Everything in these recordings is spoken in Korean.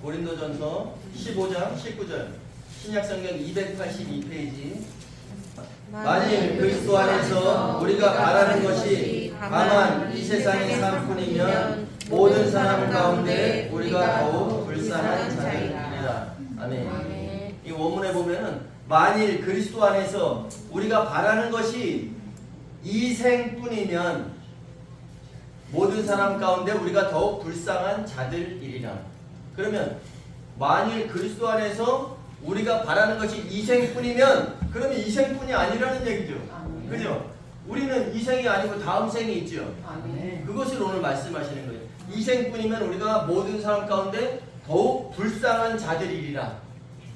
고린도전서 15장 19절 신약성경 282페이지. 만일 그리스도 안에서 우리가 바라는 것이 다만 이 세상의 삶뿐이면 모든 사람 가운데 우리가 더욱 불쌍한 자들이니라. 아멘. 이 원문에 보면은 만일 그리스도 안에서 우리가 바라는 것이 이 생뿐이면 모든 사람 가운데 우리가 더욱 불쌍한 자들이리라. 그러면 만일 그리스도 안에서 우리가 바라는 것이 이 생뿐이면 그러면 이 생뿐이 아니라는 얘기죠. 그죠? 우리는 이 생이 아니고 다음 생이 있죠. 그것을 오늘 말씀하시는 거예요. 이 생뿐이면 우리가 모든 사람 가운데 더욱 불쌍한 자들이리라.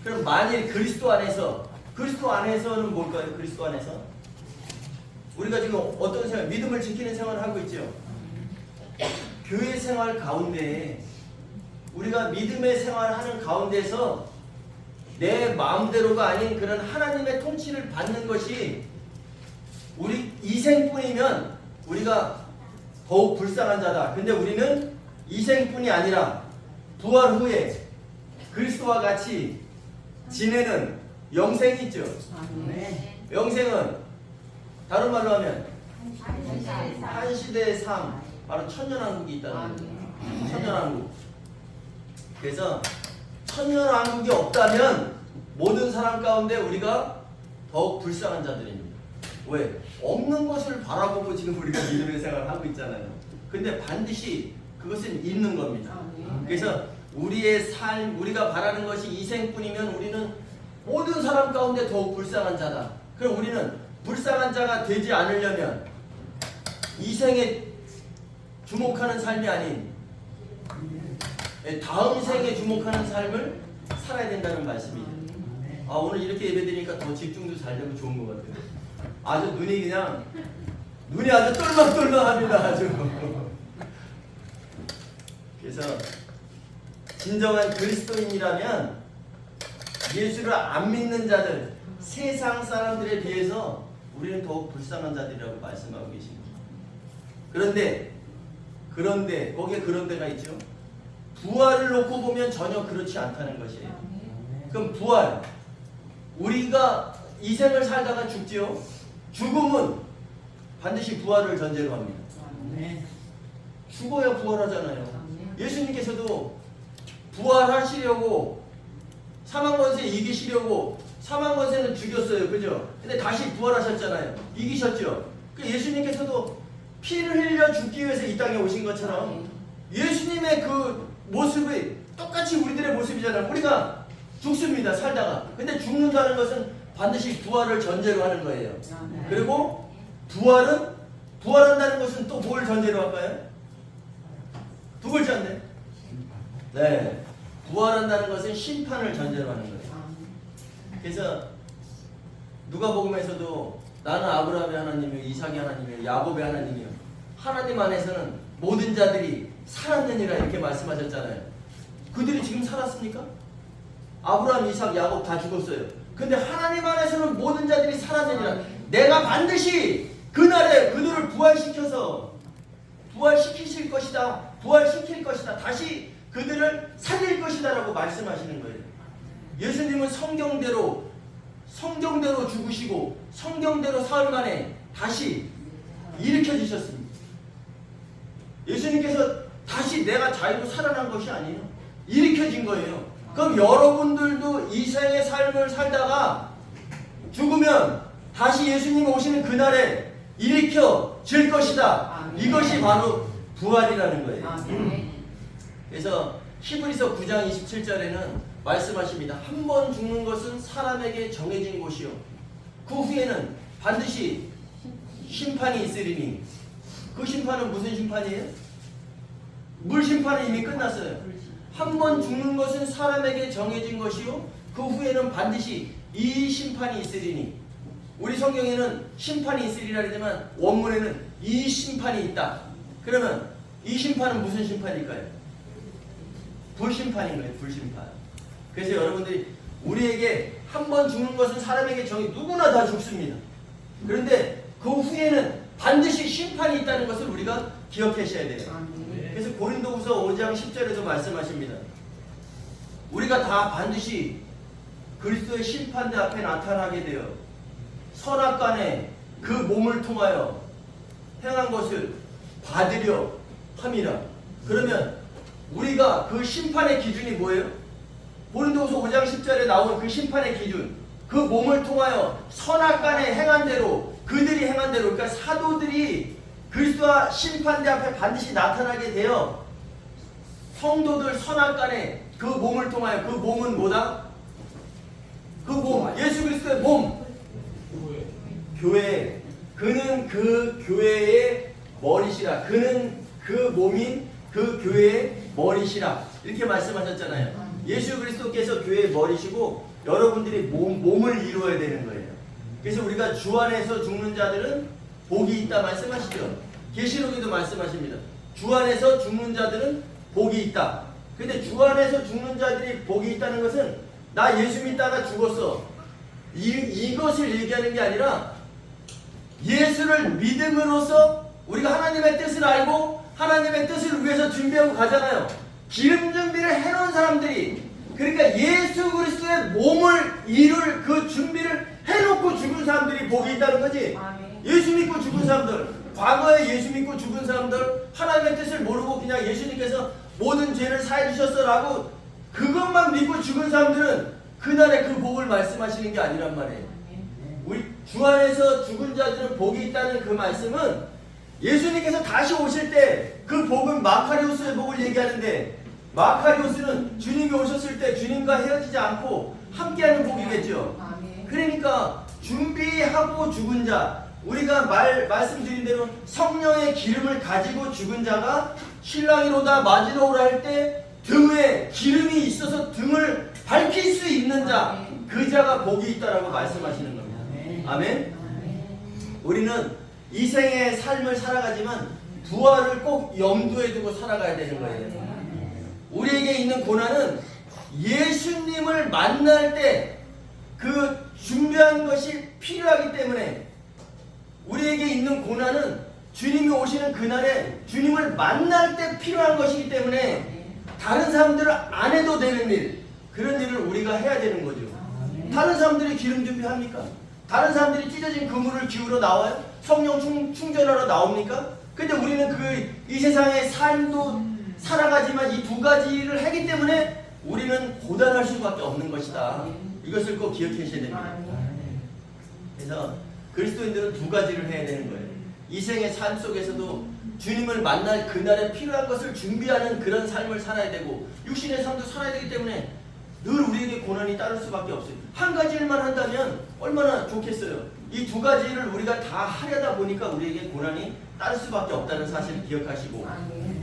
그럼 만일 그리스도 안에서는 뭘까요? 그리스도 안에서 우리가 지금 어떤 생활, 믿음을 지키는 생활을 하고 있죠. 교회 생활 가운데 우리가 믿음의 생활을 하는 가운데서 내 마음대로가 아닌 그런 하나님의 통치를 받는 것이 우리 이생뿐이면 우리가 더욱 불쌍한 자다. 근데 우리는 이생뿐이 아니라 부활 후에 그리스도와 같이 지내는 영생이 있죠. 영생은 다른 말로 하면 한 시대의 삶, 바로 천년왕국이 있다는 거예요. 천년왕국. 그래서 천년왕국이 없다면 모든 사람 가운데 우리가 더욱 불쌍한 자들입니다. 왜? 없는 것을 바라보고 지금 우리가 믿음의 생활을 하고 있잖아요. 근데 반드시 그것은 있는 겁니다. 그래서 우리의 삶, 우리가 바라는 것이 이 생뿐이면 우리는 모든 사람 가운데 더욱 불쌍한 자다. 그럼 우리는 불쌍한 자가 되지 않으려면 이 생에 주목하는 삶이 아닌 다음 생에 주목하는 삶을 살아야 된다는 말씀이죠. 오늘 이렇게 예배드리니까 더 집중도 잘 되고 좋은 것 같아요. 아주 눈이 아주 똘망똘망합니다. 아주. 그래서 진정한 그리스도인이라면 예수를 안 믿는 자들, 세상 사람들에 비해서 우리는 더욱 불쌍한 자들이라고 말씀하고 계십니다. 그런데 거기에 그런데가 있죠. 부활을 놓고 보면 전혀 그렇지 않다는 것이에요. 그럼 부활, 우리가 이 생을 살다가 죽지요. 죽음은 반드시 부활을 전제로 합니다. 죽어야 부활하잖아요. 예수님께서도 부활하시려고 사망 권세 이기시려고 사망 권세는 죽였어요. 그죠? 근데 다시 부활하셨잖아요. 이기셨죠? 예수님께서도 피를 흘려 죽기 위해서 이 땅에 오신 것처럼 예수님의 그 모습이 똑같이 우리들의 모습이잖아요. 우리가 죽습니다. 살다가. 근데 죽는다는 것은 반드시 부활을 전제로 하는 거예요. 그리고 부활한다는 것은 또 뭘 전제로 할까요? 두 글자인데. 네. 부활한다는 것은 심판을 전제로 하는 거예요. 그래서 누가복음에서도 나는 아브라함의 하나님이요 이삭의 하나님이요 야곱의 하나님이요 하나님 안에서는 모든 자들이 살았느니라 이렇게 말씀하셨잖아요. 그들이 지금 살았습니까? 아브라함, 이삭, 야곱 다 죽었어요. 근데 하나님 안에서는 모든 자들이 살았느니라. 내가 반드시 그날에 그들을 부활시키실 것이다. 부활시킬 것이다. 다시 그들을 살릴 것이다 라고 말씀하시는 거예요. 예수님은 성경대로 죽으시고 성경대로 사흘 만에 다시 일으켜지셨습니다. 예수님께서 다시 내가 자유로 살아난 것이 아니에요. 일으켜진 거예요. 그럼 여러분들도 이 생의 삶을 살다가 죽으면 다시 예수님 오시는 그날에 일으켜질 것이다. 이것이 바로 부활이라는 거예요. 그래서 히브리서 9장 27절에는 말씀하십니다. 한 번 죽는 것은 사람에게 정해진 것이요 그 후에는 반드시 심판이 있으리니. 그 심판은 무슨 심판이에요? 물 심판은 이미 끝났어요. 한 번 죽는 것은 사람에게 정해진 것이요 그 후에는 반드시 이 심판이 있으리니. 우리 성경에는 심판이 있으리라 하지만 원문에는 이 심판이 있다. 그러면 이 심판은 무슨 심판일까요? 불심판인 거예요. 불심판. 그래서 여러분들이 우리에게 한 번 죽는 것은 사람에게 누구나 다 죽습니다. 그런데 그 후에는 반드시 심판이 있다는 것을 우리가 기억하셔야 돼요. 그래서 고린도후서 5장 10절에도 말씀하십니다. 우리가 다 반드시 그리스도의 심판대 앞에 나타나게 되어 선악간에 그 몸을 통하여 행한 것을 받으려 함이라. 그러면 우리가 그 심판의 기준이 뭐예요? 고린도후서 5장 10절에 나오는 그 심판의 기준, 그 몸을 통하여 선악간에 행한 대로, 그들이 행한 대로, 그러니까 사도들이 그리스도와 심판대 앞에 반드시 나타나게 되어 성도들 선악간에 그 몸을 통하여, 그 몸은 뭐다? 그 몸, 예수 그리스도의 몸, 교회. 그는 그 교회의 머리시라. 그는 그 몸인 그 교회의 머리시라. 이렇게 말씀하셨잖아요. 예수 그리스도께서 교회의 머리시고 여러분들이 몸을 이루어야 되는 거예요. 그래서 우리가 주 안에서 죽는 자들은 복이 있다 말씀하시죠. 계시록에도 말씀하십니다. 주 안에서 죽는 자들은 복이 있다. 근데 주 안에서 죽는 자들이 복이 있다는 것은 나 예수 믿다가 죽었어, 이것을 얘기하는 게 아니라 예수를 믿음으로써 우리가 하나님의 뜻을 알고 하나님의 뜻을 위해서 준비하고 가잖아요. 기름 준비를 해놓은 사람들이, 그러니까 예수 그리스도의 몸을 이룰 그 준비를 해놓고 죽은 사람들이 복이 있다는 거지. 예수 믿고 죽은 사람들, 과거에 예수 믿고 죽은 사람들, 하나님의 뜻을 모르고 그냥 예수님께서 모든 죄를 사해 주셨어라고 그것만 믿고 죽은 사람들은 그날의 그 복을 말씀하시는 게 아니란 말이에요. 우리 주 안에서 죽은 자들은 복이 있다는 그 말씀은 예수님께서 다시 오실 때 그 복은 마카리오스의 복을 얘기하는데, 마카리오스는 주님이 오셨을 때 주님과 헤어지지 않고 함께하는 복이겠죠. 그러니까 준비하고 죽은 자, 우리가 말씀드린 대로 성령의 기름을 가지고 죽은 자가 신랑이로다 맞으러 오라 할 때 등에 기름이 있어서 등을 밝힐 수 있는 자, 그 자가 복이 있다라고 말씀하시는 겁니다. 아멘. 우리는 이 생의 삶을 살아가지만 부활을 꼭 염두에 두고 살아가야 되는 거예요. 우리에게 있는 고난은 예수님을 만날 때 그 준비한 것이 필요하기 때문에, 우리에게 있는 고난은 주님이 오시는 그날에 주님을 만날 때 필요한 것이기 때문에 다른 사람들은 안 해도 되는 일, 그런 일을 우리가 해야 되는 거죠. 다른 사람들이 기름 준비합니까? 다른 사람들이 찢어진 그물을 기울여 나와요? 성령 충전하러 나옵니까? 근데 우리는 이 세상의 삶도 살아가지만 이 두 가지를 하기 때문에 우리는 고단할 수밖에 없는 것이다. 이것을 꼭 기억하셔야 됩니다. 그래서 그리스도인들은 두 가지를 해야 되는 거예요. 이 생의 삶 속에서도 주님을 만날 그날에 필요한 것을 준비하는 그런 삶을 살아야 되고, 육신의 삶도 살아야 되기 때문에 늘 우리에게 고난이 따를 수밖에 없어요. 한 가지 일만 한다면 얼마나 좋겠어요. 이 두 가지를 우리가 다 하려다 보니까 우리에게 고난이 따를 수밖에 없다는 사실을 기억하시고,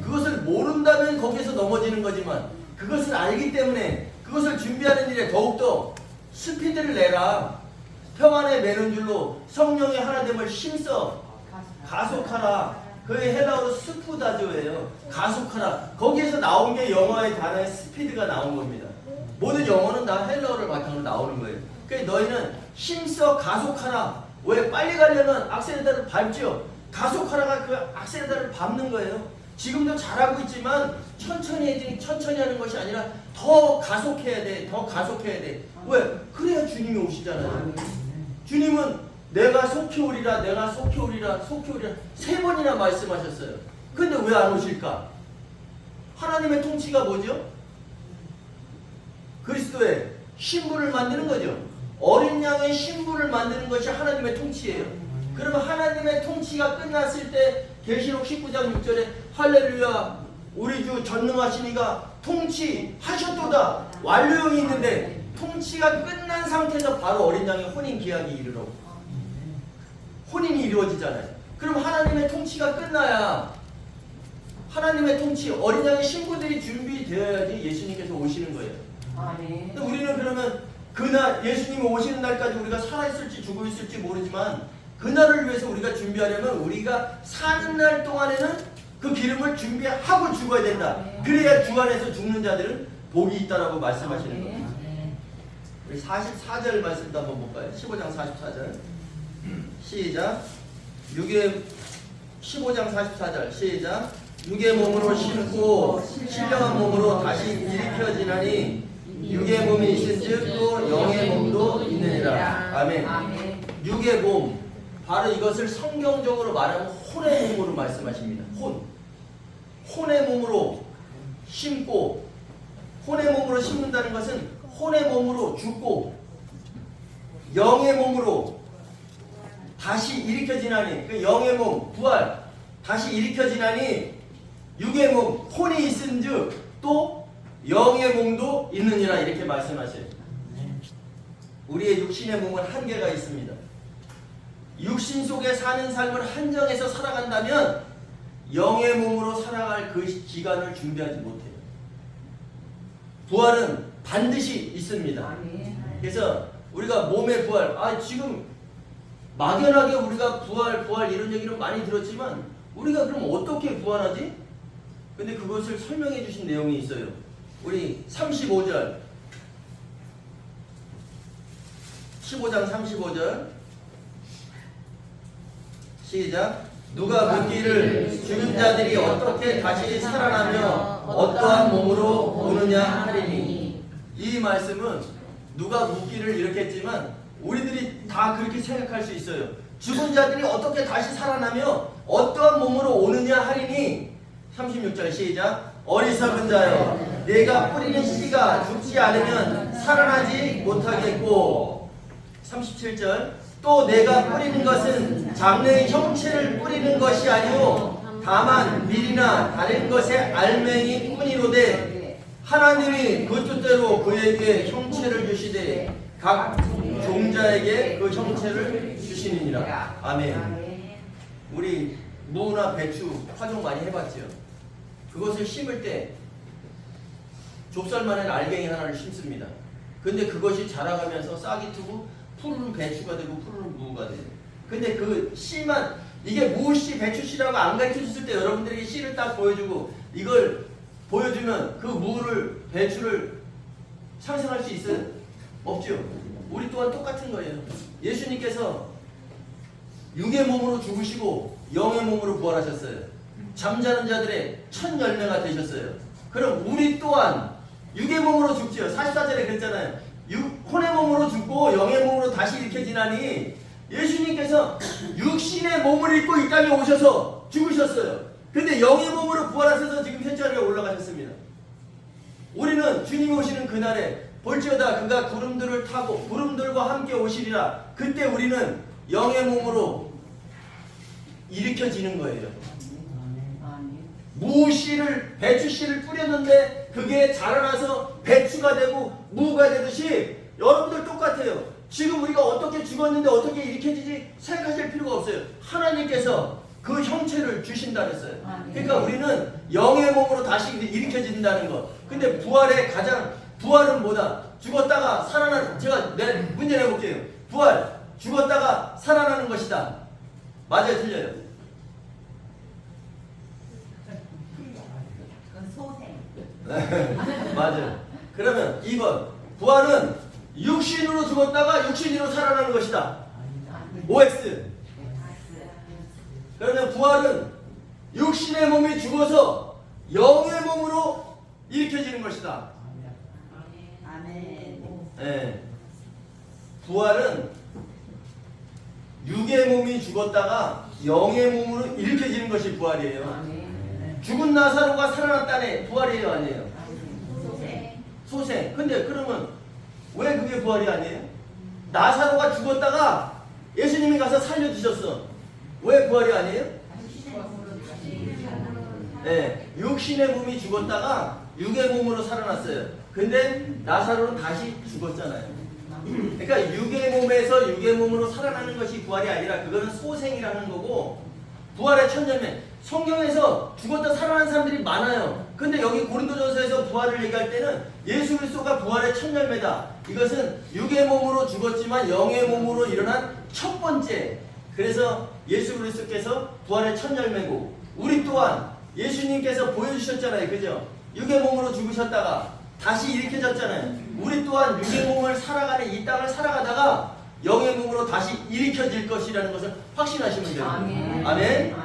그것을 모른다면 거기에서 넘어지는 거지만 그것을 알기 때문에 그것을 준비하는 일에 더욱더 스피드를 내라. 평안에 매는 줄로 성령의 하나됨을 힘써 가속하라. 그의 헬라어로 스푸다조예요. 가속하라. 거기에서 나온 게 영어의 단어의 스피드가 나온 겁니다. 모든 영어는 다 헬라어를 바탕으로 나오는 거예요. 그러니까 너희는 힘써 가속하라. 왜? 빨리 가려면 악셀레터를 밟죠. 가속하라가 그 악셀레터를 밟는 거예요. 지금도 잘하고 있지만 천천히 하는 것이 아니라 더 가속해야 돼. 더 가속해야 돼. 왜? 그래야 주님이 오시잖아요. 주님은 내가 속히 오리라, 내가 속히 오리라, 속히 오리라 3번이나 말씀하셨어요. 근데 왜 안 오실까? 하나님의 통치가 뭐죠? 그리스도의 신부를 만드는 거죠. 어린 양의 신부를 만드는 것이 하나님의 통치예요. 그러면 하나님의 통치가 끝났을 때 계시록 19장 6절에 할렐루야, 우리 주 전능하신 이가 통치하셨도다. 완료형이 있는데 통치가 끝난 상태에서 바로 어린 양의 혼인 기약이 이르러 혼인이 이루어지잖아요. 그럼 하나님의 통치가 끝나야, 하나님의 통치, 어린 양의 신부들이 준비되어야지 예수님께서 오시는 거예요. 근데 우리는 그러면 그날 예수님이 오시는 날까지 우리가 살아있을지 죽어 있을지 모르지만 그날을 위해서 우리가 준비하려면 우리가 사는 날 동안에는 그 기름을 준비하고 죽어야 된다. 그래야 주 안에서 죽는 자들은 복이 있다라고 말씀하시는 겁니다. 우리 44절 말씀도 한번 볼까요? 15장 44절 시작. 15장 44절 시작. 육의 몸으로 신고 신령한 몸으로 다시 일으켜지나니 육의 몸이 있은즉 또 영의 몸도 있느니라. 아멘. 육의 몸, 바로 이것을 성경적으로 말하면 혼의 몸으로 말씀하십니다. 혼의 몸으로 심고, 혼의 몸으로 심는다는 것은 혼의 몸으로 죽고 영의 몸으로 다시 일으켜지나니, 그 영의 몸 부활 다시 일으켜지나니 육의 몸 혼이 있은즉 또 영의 몸도 있느니라, 이렇게 말씀하셔요. 우리의 육신의 몸은 한계가 있습니다. 육신 속에 사는 삶을 한정해서 살아간다면 영의 몸으로 살아갈 그 기간을 준비하지 못해요. 부활은 반드시 있습니다. 그래서 우리가 몸의 부활, 지금 막연하게 우리가 부활 이런 얘기를 많이 들었지만 우리가 그럼 어떻게 부활하지? 근데 그것을 설명해 주신 내용이 있어요. 우리 35절 15장 35절 시작. 누가 묻기를 죽은 자들이 어떻게 다시 살아나며 어떠한 몸으로 오느냐 하리니. 이 말씀은 누가 묻기를 이렇게 했지만 우리들이 다 그렇게 생각할 수 있어요. 죽은 자들이 어떻게 다시 살아나며 어떠한 몸으로 오느냐 하리니. 36절 시작. 어리석은 자여, 내가 뿌리는 씨가 죽지 않으면 살아나지 못하겠고. 37절. 또 내가 뿌리는 것은 장래의 형체를 뿌리는 것이 아니오 다만 밀이나 다른 것의 알맹이 뿐이로되 하나님이 그 뜻대로 그에게 형체를 주시되 각 종자에게 그 형체를 주시느니라. 아멘. 우리 무나 배추 활용 많이 해봤죠. 그것을 심을 때 좁쌀만한 알갱이 하나를 심습니다. 근데 그것이 자라가면서 싹이 트고 푸른 배추가 되고 푸른 무가 돼요. 근데 그 씨만, 이게 무씨 배추씨라고 안 가르쳐줬을 때 여러분들에게 씨를 딱 보여주고 이걸 보여주면 그 무를 배추를 상상할 수 있어요? 없죠. 우리 또한 똑같은 거예요. 예수님께서 육의 몸으로 죽으시고 영의 몸으로 부활하셨어요. 잠자는 자들의 첫 열매가 되셨어요. 그럼 우리 또한 육의 몸으로 죽지요. 44절에 그랬잖아요. 혼의 몸으로 죽고 영의 몸으로 다시 일으켜지나니, 예수님께서 육신의 몸을 입고 이 땅에 오셔서 죽으셨어요. 근데 영의 몸으로 부활하셔서 지금 현자리에 올라가셨습니다. 우리는 주님이 오시는 그날에 볼지어다 그가 구름들을 타고 구름들과 함께 오시리라. 그때 우리는 영의 몸으로 일으켜지는 거예요. 무씨를, 배추씨를 뿌렸는데 그게 자라나서 배추가 되고 무가 되듯이 여러분들 똑같아요. 지금 우리가 어떻게 죽었는데 어떻게 일으켜지지 생각하실 필요가 없어요. 하나님께서 그 형체를 주신다 그랬어요. 그러니까 우리는 영의 몸으로 다시 일으켜진다는 것. 근데 부활은 뭐다? 죽었다가 살아나는, 제가 문제 내볼게요. 부활, 죽었다가 살아나는 것이다. 맞아요, 틀려요? 맞아요. 그러면 2번, 부활은 육신으로 죽었다가 육신으로 살아나는 것이다. OX. 그러면 부활은 육신의 몸이 죽어서 영의 몸으로 일으켜지는 것이다. 네. 부활은 육의 몸이 죽었다가 영의 몸으로 일으켜지는 것이 부활이에요. 죽은 나사로가 살아났다네. 부활이에요, 아니에요? 소생. 근데 그러면 왜 그게 부활이 아니에요? 나사로가 죽었다가 예수님이 가서 살려주셨어. 왜 부활이 아니에요? 네, 육신의 몸이 죽었다가 육의 몸으로 살아났어요. 근데 나사로는 다시 죽었잖아요. 그러니까 육의 몸에서 육의 몸으로 살아나는 것이 부활이 아니라 그거는 소생이라는 거고, 부활의 첫 열매. 성경에서 죽었다 살아난 사람들이 많아요. 근데 여기 고린도전서에서 부활을 얘기할 때는 예수 그리스도가 부활의 첫 열매다. 이것은 육의 몸으로 죽었지만 영의 몸으로 일어난 첫 번째. 그래서 예수 그리스도께서 부활의 첫 열매고, 우리 또한 예수님께서 보여주셨잖아요. 그죠? 육의 몸으로 죽으셨다가 다시 일으켜졌잖아요. 우리 또한 육의 몸을 살아가는 이 땅을 살아가다가 영의 몸으로 다시 일으켜질 것이라는 것을 확신하시면 돼요. 아멘.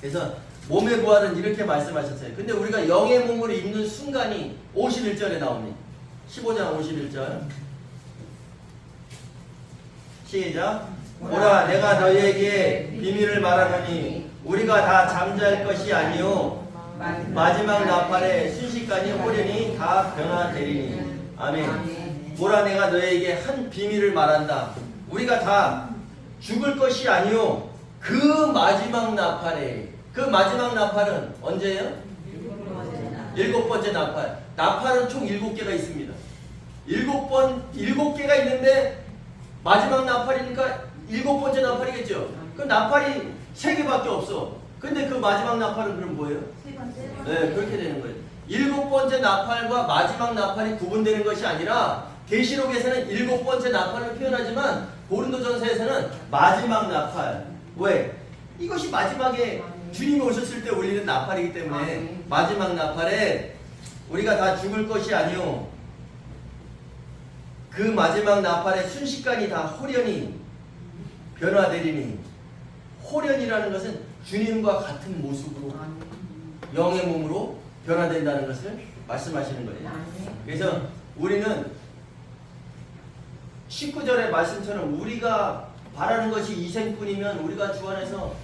그래서 몸의 부활은 이렇게 말씀하셨어요. 근데 우리가 영의 몸을 입는 순간이 51절에 나옵니다. 15장 51절. 시작. 보라, 내가 너희에게 비밀을 말하노니 우리가 다 잠잘 것이 아니요 마지막 나팔에 순식간에 호련히 다 변화되리니. 아멘. 보라, 내가 너희에게 한 비밀을 말한다. 우리가 다 죽을 것이 아니요 그 마지막 나팔에. 그 마지막 나팔은 언제예요? 일곱 번째 나팔. 나팔은 총 7개가 있습니다. 7개가 있는데 마지막 나팔이니까 7번째 나팔이겠죠. 그 나팔이 3개밖에 없어. 근데 그 마지막 나팔은 그럼 뭐예요? 네, 그렇게 되는 거예요. 7번째 나팔과 마지막 나팔이 구분되는 것이 아니라 계시록에서는 7번째 나팔을 표현하지만 고린도전서에서는 마지막 나팔. 왜? 이것이 마지막에 주님이 오셨을 때 울리는 나팔이기 때문에 마지막 나팔에 우리가 다 죽을 것이 아니요 그 마지막 나팔에 순식간이 다 호련히 변화되리니. 호련이라는 것은 주님과 같은 모습으로 영의 몸으로 변화된다는 것을 말씀하시는 거예요. 그래서 우리는 19절의 말씀처럼 우리가 바라는 것이 이생뿐이면 우리가 주 안에서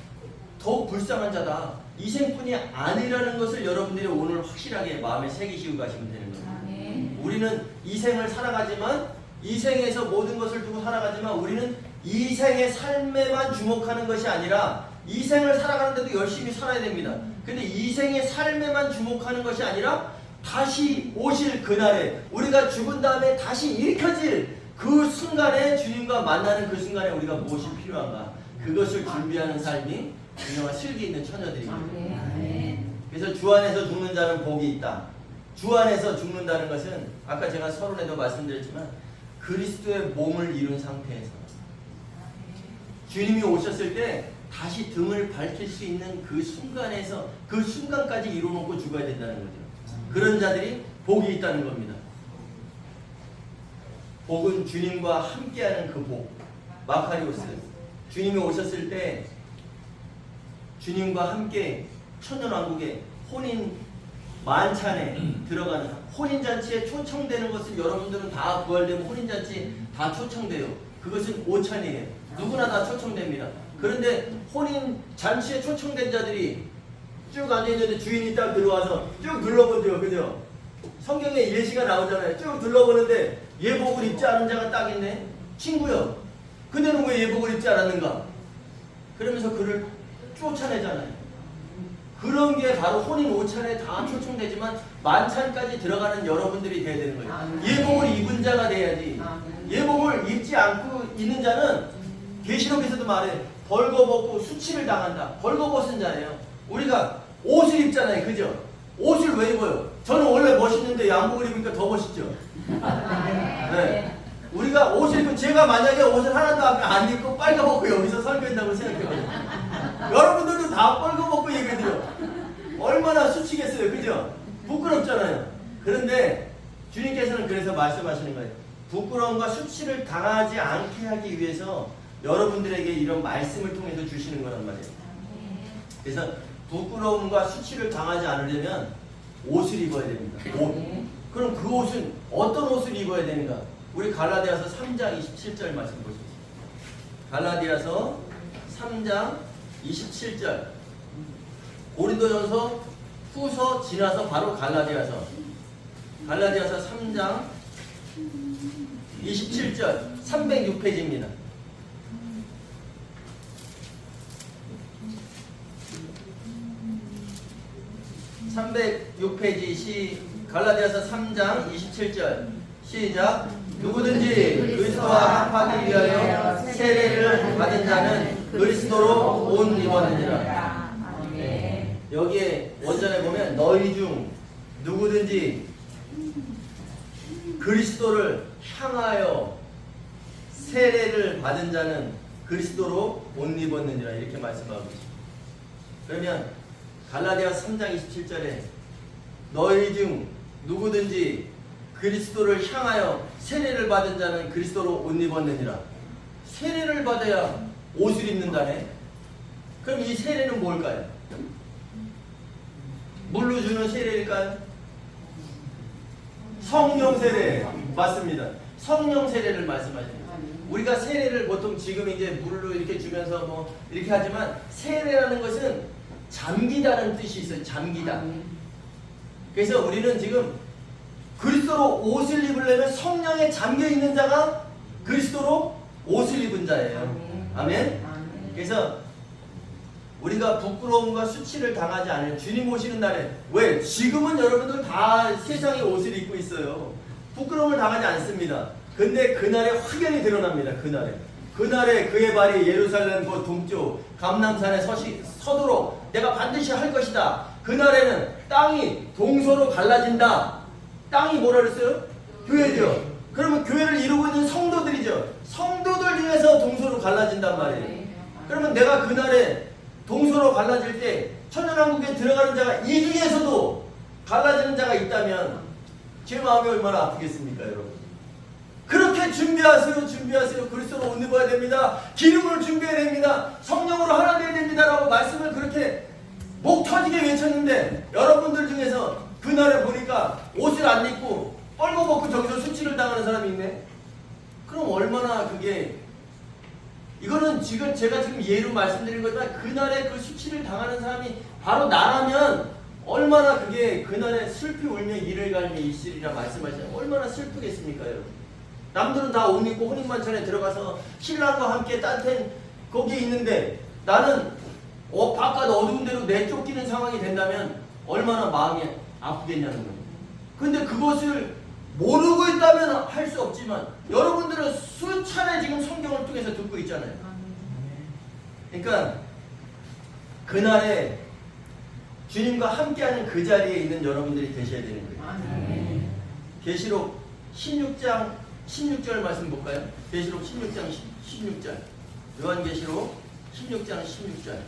더욱 불쌍한 자다. 이생뿐이 아니라는 것을 여러분들이 오늘 확실하게 마음에 새기시고 가시면 되는 거예요. 우리는 이생을 살아가지만 이생에서 모든 것을 두고 살아가지만 우리는 이생의 삶에만 주목하는 것이 아니라 이생을 살아가는데도 열심히 살아야 됩니다. 근데 이생의 삶에만 주목하는 것이 아니라 다시 오실 그날에 우리가 죽은 다음에 다시 일으켜질 그 순간에 주님과 만나는 그 순간에 우리가 무엇이 필요한가 그것을 준비하는 삶이 유명한 슬기 있는 처녀들입니다. 그래서 주 안에서 죽는 자는 복이 있다. 주 안에서 죽는다는 것은 아까 제가 서론에도 말씀드렸지만 그리스도의 몸을 이룬 상태에서 주님이 오셨을 때 다시 등을 밝힐 수 있는 그 순간에서 그 순간까지 이루어놓고 죽어야 된다는 거죠. 그런 자들이 복이 있다는 겁니다. 복은 주님과 함께하는 그 복. 마카리오스. 주님이 오셨을 때 주님과 함께 천년왕국의 혼인 만찬에 들어가는 혼인잔치에 초청되는 것을 여러분들은 다 부활되면 혼인잔치 다 초청돼요. 그것은 오찬이에요. 누구나 다 초청됩니다. 그런데 혼인잔치에 초청된 자들이 쭉 앉아있는데 주인이 딱 들어와서 쭉 둘러보죠. 그죠? 성경에 예시가 나오잖아요. 쭉 둘러보는데 예복을 입지 않은 자가 딱 있네. 친구요. 그대는 왜 예복을 입지 않았는가? 그러면서 그를 쫓아내잖아요. 그런 게 바로 혼인 오찬에 다 초청되지만 만찬까지 들어가는 여러분들이 돼야 되는 거예요. 예복을 입은 자가 돼야지. 예복을 입지 않고 있는 자는 계시록에서도 말해 벌거벗고 수치를 당한다. 벌거벗은 자예요. 우리가 옷을 입잖아요. 그죠? 옷을 왜 입어요? 저는 원래 멋있는데 양복을 입으니까 더 멋있죠. 네. 우리가 옷을 입고 제가 만약에 옷을 하나도 안 입고 빨가벗고 여기서 설교한다고 생각해봐요. 여러분들도 다 빨가벗고 얘기해드려. 얼마나 수치겠어요. 그죠? 부끄럽잖아요. 그런데 주님께서는 그래서 말씀하시는 거예요. 부끄러움과 수치를 당하지 않게 하기 위해서 여러분들에게 이런 말씀을 통해서 주시는 거란 말이에요. 그래서 부끄러움과 수치를 당하지 않으려면 옷을 입어야 됩니다. 옷. 그럼 그 옷은 어떤 옷을 입어야 되는가? 우리 갈라디아서 3장 27절 말씀 보십시오. 갈라디아서 3장 27절. 고린도전서 후서 지나서 바로 갈라디아서 3장 27절 306페이지입니다. 306페이지 갈라디아서 3장 27절 시작. 누구든지 그리스도와 합하기 위하여 세례를 받은 자는 그리스도로 옷 입었느니라. 여기에 원전에 보면 너희 중 누구든지 그리스도를 향하여 세례를 받은 자는 그리스도로 옷 입었느니라 이렇게 말씀하고 있습니다. 그러면 갈라디아서 3장 27절에 너희 중 누구든지 그리스도를 향하여 세례를 받은 자는 그리스도로 옷 입었느니라. 세례를 받아야 옷을 입는다네. 그럼 이 세례는 뭘까요? 물로 주는 세례일까요? 성령 세례. 맞습니다. 성령 세례를 말씀하십니다. 우리가 세례를 보통 지금 이제 물로 이렇게 주면서 뭐 이렇게 하지만 세례라는 것은 잠기다는 뜻이 있어요. 잠기다. 그래서 우리는 지금 그리스도로 옷을 입으려면 성령에 잠겨 있는 자가 그리스도로 옷을 입은 자예요. 아멘. 그래서 우리가 부끄러움과 수치를 당하지 않을 주님 오시는 날에, 왜? 지금은 여러분들 다 세상의 옷을 입고 있어요. 부끄러움을 당하지 않습니다. 근데 그날에 확연히 드러납니다. 그날에 그의 발이 예루살렘 그 동쪽 감람산에 서도록 내가 반드시 할 것이다. 그날에는 땅이 동서로 갈라진다. 땅이 뭐라 그랬어요? 교회죠. 그러면 교회를 이루고 있는 성도들이죠. 성도들 중에서 동서로 갈라진단 말이에요. 그러면 내가 그날에 동서로 갈라질 때 천년왕국에 들어가는 자가 이 중에서도 갈라지는 자가 있다면 제 마음이 얼마나 아프겠습니까, 여러분? 그렇게 준비하세요. 그리스도로 옷 입어야 됩니다. 기름을 준비해야 됩니다. 성령으로 하나 되어야 됩니다라고 말씀을 그렇게 목 터지게 외쳤는데 여러분들 중에서 그날에 보니까 옷을 안 입고 뻘거벗고 저기서 수치를 당하는 사람이 있네. 그럼 얼마나 그게, 이거는 지금 제가 지금 예로 말씀드린 거지만 그날에 그 수치를 당하는 사람이 바로 나라면 얼마나 그게 그날에 슬피 울며 이를 갈며 있으리라 말씀하시잖아요. 얼마나 슬프겠습니까, 여러분? 남들은 다 옷 입고 혼인만찬에 들어가서 신랑과 함께 따뜻한 거기에 있는데 나는 바깥 어두운 데로 내쫓기는 상황이 된다면 얼마나 마음이 아프겠냐는 거예요. 근데 그것을 모르고 있다면 할 수 없지만 여러분들은 수차례 지금 성경을 통해서 듣고 있잖아요. 그러니까 그날에 주님과 함께하는 그 자리에 있는 여러분들이 되셔야 되는 거예요. 계시록 16장 16절 말씀 볼까요? 계시록 16장 16절. 요한계시록 16장 16절.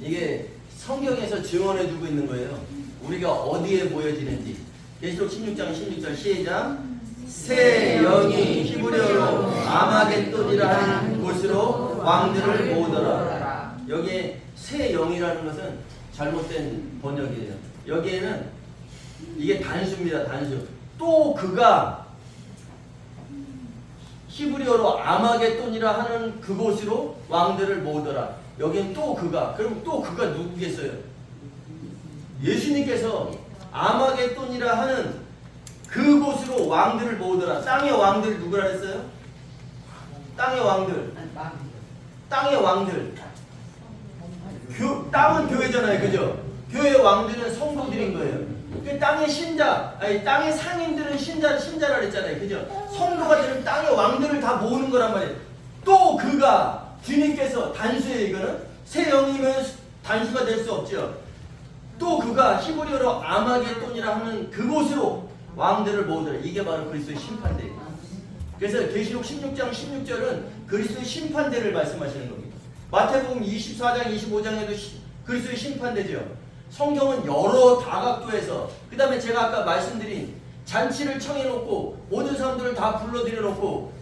이게 성경에서 증언해 주고 있는 거예요. 우리가 어디에 모여지는지. 계시록 16장 16절 시작. 새 영이 히브리어로 아마겟돈이라 하는 곳으로 왕들을 모으더라. 여기에 새 영이라는 것은 잘못된 번역이에요. 여기에는 이게 단수입니다. 단수. 또 그가 히브리어로 아마겟돈이라 하는 그곳으로 왕들을 모으더라. 여기는 또 그가. 그럼 또 그가 누구겠어요? 예수님께서 아마겟돈이라 하는 그곳으로 왕들을 모으더라. 땅의 왕들이 누구라 했어요? 땅의 왕들. 땅의 왕들. 땅은 교회잖아요. 그죠? 교회 왕들은 성도들인 거예요. 그 땅의 신자, 아니 땅의 상인들은 신자라 그랬잖아요. 그죠? 성도가 되는 땅의 왕들을 다 모으는 거란 말이에요. 또 그가, 주님께서 단수예요. 이거는 새 영이면 단수가 될 수 없죠. 또 그가 히브리어로 아마겟돈이라 하는 그곳으로 왕들을 모으더라. 이게 바로 그리스도의 심판대예요. 그래서 계시록 16장 16절은 그리스도의 심판대를 말씀하시는 겁니다. 마태복음 24장 25장에도 그리스도의 심판대죠. 성경은 여러 다각도에서, 그 다음에 제가 아까 말씀드린 잔치를 청해놓고 모든 사람들을 다 불러들여놓고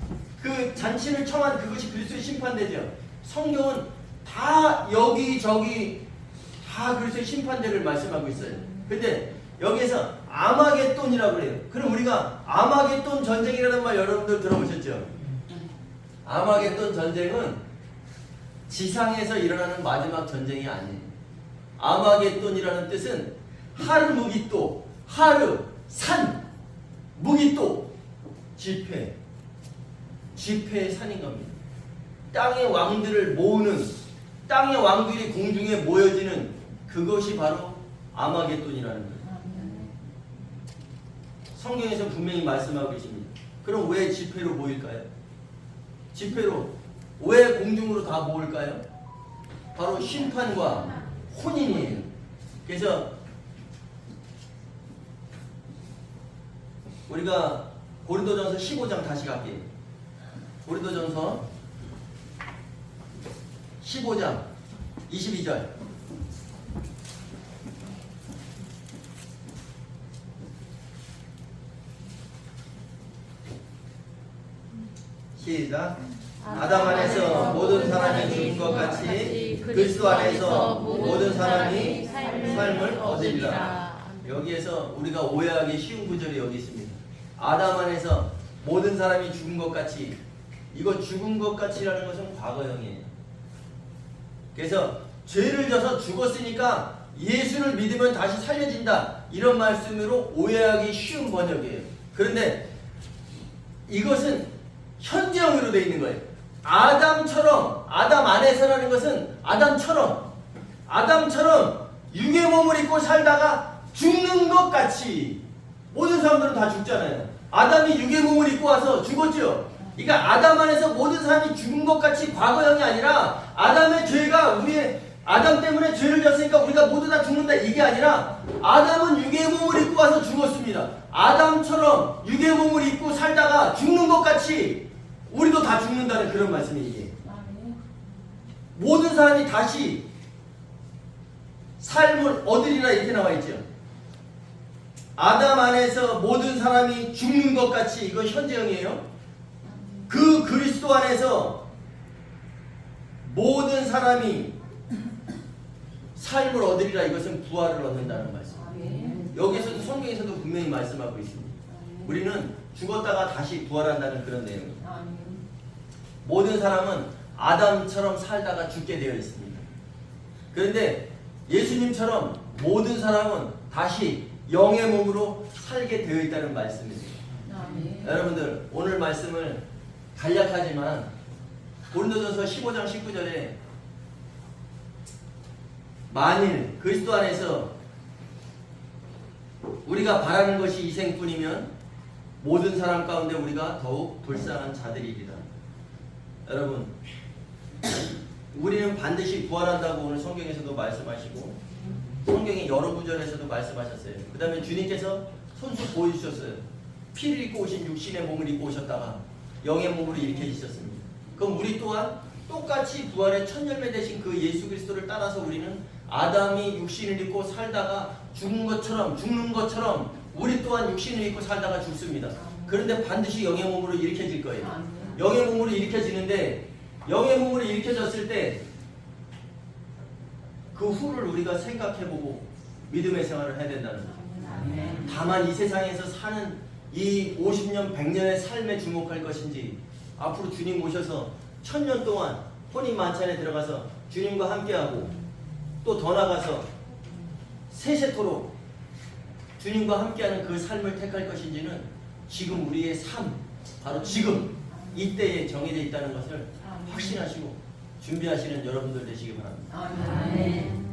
그 잔치를 청한 그것이 그리스도의 심판대죠. 성경은 다 여기저기 다 그리스도의 심판대를 말씀하고 있어요. 근데 여기에서 아마겟돈이라고 그래요. 그럼 우리가 아마겟돈 전쟁이라는 말 여러분들 들어보셨죠? 아마겟돈 전쟁은 지상에서 일어나는 마지막 전쟁이 아니에요. 아마겟돈이라는 뜻은 하르 무기또, 하르 산, 무기또 지폐의 산인 겁니다. 땅의 왕들을 모으는, 땅의 왕들이 공중에 모여지는 그것이 바로 아마겟돈이라는 거예요. 성경에서 분명히 말씀하고 계십니다. 그럼 왜 지폐로 모일까요? 지폐로 왜 공중으로 다 모을까요? 바로 심판과 혼인이에요. 그래서 우리가 고린도전서 15장 다시 갈게요. 고린도전서 15장 22절. 시작. 아담 안에서 모든 사람이 죽은 것 같이 그리스도 안에서 모든 사람이 삶을 얻으리라. 여기에서 우리가 오해하기 쉬운 구절이 여기 있습니다. 아담 안에서 모든 사람이 죽은 것 같이, 이거 죽은 것 같이라는 것은 과거형이에요. 그래서 죄를 져서 죽었으니까 예수를 믿으면 다시 살려진다, 이런 말씀으로 오해하기 쉬운 번역이에요. 그런데 이것은 현재형으로 되어 있는 거예요. 아담처럼, 아담 안에서라는 것은 아담처럼 육의 몸을 입고 살다가 죽는 것 같이. 모든 사람들은 다 죽잖아요. 아담이 육의 몸을 입고 와서 죽었죠. 그러니까 아담 안에서 모든 사람이 죽은 것 같이 과거형이 아니라, 아담의 죄가, 우리의 아담 때문에 죄를 졌으니까 우리가 모두 다 죽는다, 이게 아니라 아담은 육의 몸을 입고 와서 죽었습니다. 아담처럼 육의 몸을 입고 살다가 죽는 것 같이 우리도 다 죽는다는 그런 말씀이에요. 이게 모든 사람이 다시 삶을 얻으리라, 이렇게 나와 있죠. 아담 안에서 모든 사람이 죽는 것 같이, 이건 현재형이에요. 그 그리스도 안에서 모든 사람이 삶을 얻으리라, 이것은 부활을 얻는다는 말씀. 여기에서도, 성경에서도 분명히 말씀하고 있습니다. 우리는 죽었다가 다시 부활한다는 그런 내용입니다. 모든 사람은 아담처럼 살다가 죽게 되어 있습니다. 그런데 예수님처럼 모든 사람은 다시 영의 몸으로 살게 되어 있다는 말씀입니다. 여러분들, 오늘 말씀을 간략하지만 고린도전서 15장 19절에 만일 그리스도 안에서 우리가 바라는 것이 이생뿐이면 모든 사람 가운데 우리가 더욱 불쌍한 자들이리라. 여러분, 우리는 반드시 부활한다고 오늘 성경에서도 말씀하시고, 성경의 여러 구절에서도 말씀하셨어요. 그 다음에 주님께서 손수 보여주셨어요. 피를 입고 오신 육신의 몸을 입고 오셨다가 영의 몸으로 일으켜지셨습니다. 그럼 우리 또한 똑같이 부활의 첫 열매 되신 그 예수 그리스도를 따라서 우리는 아담이 육신을 입고 살다가 죽는 것처럼 우리 또한 육신을 입고 살다가 죽습니다. 그런데 반드시 영의 몸으로 일으켜질 거예요. 영의 몸으로 일으켜지는데, 영의 몸으로 일으켜졌을 때 그 후를 우리가 생각해보고 믿음의 생활을 해야 된다는 거예요. 다만 이 세상에서 사는 이 50년, 100년의 삶에 주목할 것인지, 앞으로 주님 오셔서 1000년 동안 혼인 만찬에 들어가서 주님과 함께하고 또 더 나가서 세세토록 주님과 함께하는 그 삶을 택할 것인지는 지금 우리의 삶, 바로 지금 이때에 정해져 있다는 것을 확신하시고 준비하시는 여러분들 되시기 바랍니다. 아멘.